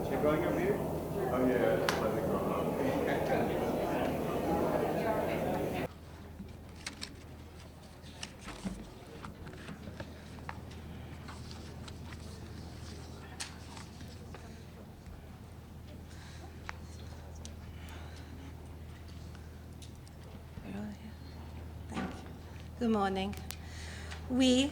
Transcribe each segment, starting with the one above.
You're going over here? Oh yeah, let it go. Thank you. Good morning. We,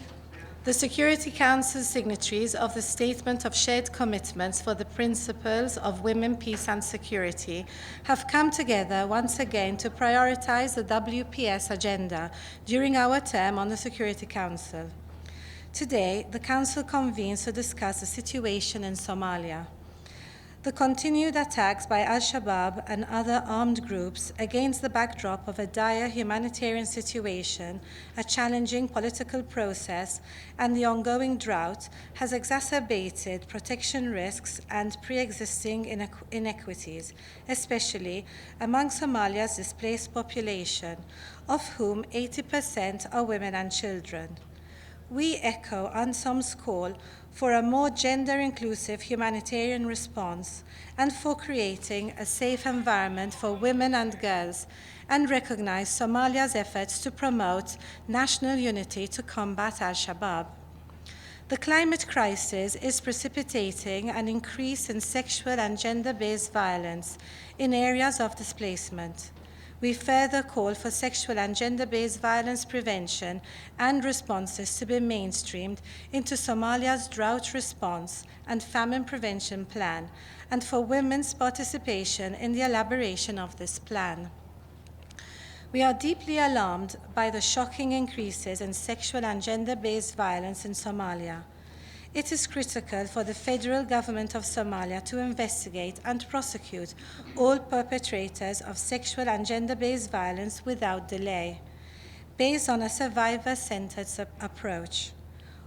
the Security Council signatories of the Statement of Shared Commitments for the Principles of Women, Peace and Security, have come together once again to prioritize the WPS agenda during our term on the Security Council. Today, the Council convenes to discuss the situation in Somalia. The continued attacks by Al-Shabaab and other armed groups against the backdrop of a dire humanitarian situation, a challenging political process, and the ongoing drought has exacerbated protection risks and pre-existing inequities, especially among Somalia's displaced population, of whom 80% are women and children. We echo UNSOM's call for a more gender-inclusive humanitarian response and for creating a safe environment for women and girls, and recognize Somalia's efforts to promote national unity to combat Al-Shabaab. The climate crisis is precipitating an increase in sexual and gender-based violence in areas of displacement. We further call for sexual and gender-based violence prevention and responses to be mainstreamed into Somalia's drought response and famine prevention plan, and for women's participation in the elaboration of this plan. We are deeply alarmed by the shocking increases in sexual and gender-based violence in Somalia. It is critical for the federal government of Somalia to investigate and prosecute all perpetrators of sexual and gender-based violence without delay, based on a survivor-centered approach.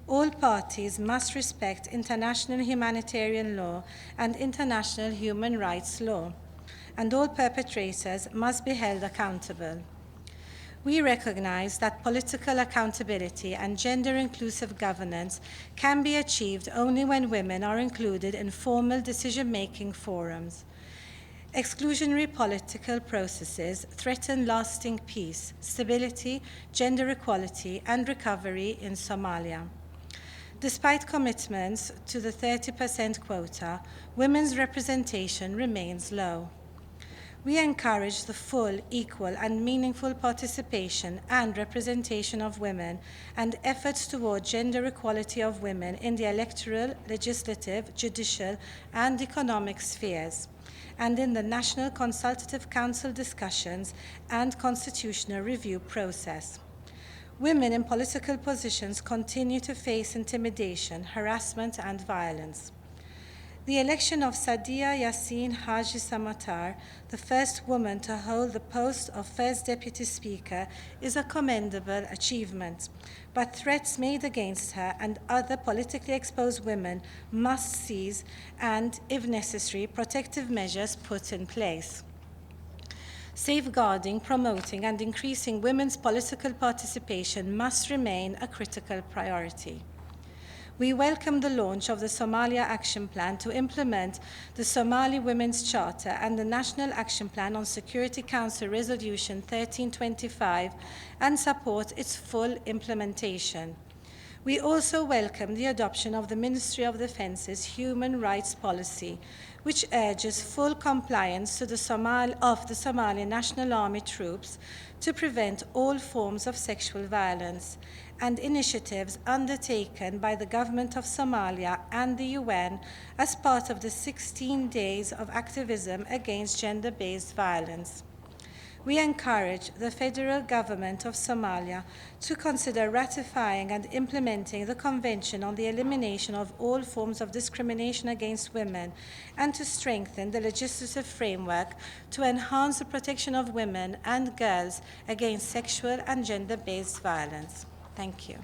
All parties must respect international humanitarian law and international human rights law, and all perpetrators must be held accountable. We recognize that political accountability and gender-inclusive governance can be achieved only when women are included in formal decision-making forums. Exclusionary political processes threaten lasting peace, stability, gender equality, and recovery in Somalia. Despite commitments to the 30% quota, women's representation remains low. We encourage the full, equal, and meaningful participation and representation of women and efforts toward gender equality of women in the electoral, legislative, judicial, and economic spheres, and in the National Consultative Council discussions and constitutional review process. Women in political positions continue to face intimidation, harassment, and violence. The election of Sadia Yassin Haji Samatar, the first woman to hold the post of First Deputy Speaker, is a commendable achievement, but threats made against her and other politically exposed women must cease and, if necessary, protective measures put in place. Safeguarding, promoting, and increasing women's political participation must remain a critical priority. We welcome the launch of the Somalia Action Plan to implement the Somali Women's Charter and the National Action Plan on Security Council Resolution 1325 and support its full implementation. We also welcome the adoption of the Ministry of Defence's Human Rights Policy, which urges full compliance to the Somali National Army troops to prevent all forms of sexual violence, and initiatives undertaken by the government of Somalia and the UN as part of the 16 days of activism against gender-based violence. We encourage the federal government of Somalia to consider ratifying and implementing the Convention on the Elimination of All Forms of Discrimination Against Women and to strengthen the legislative framework to enhance the protection of women and girls against sexual and gender-based violence. Thank you.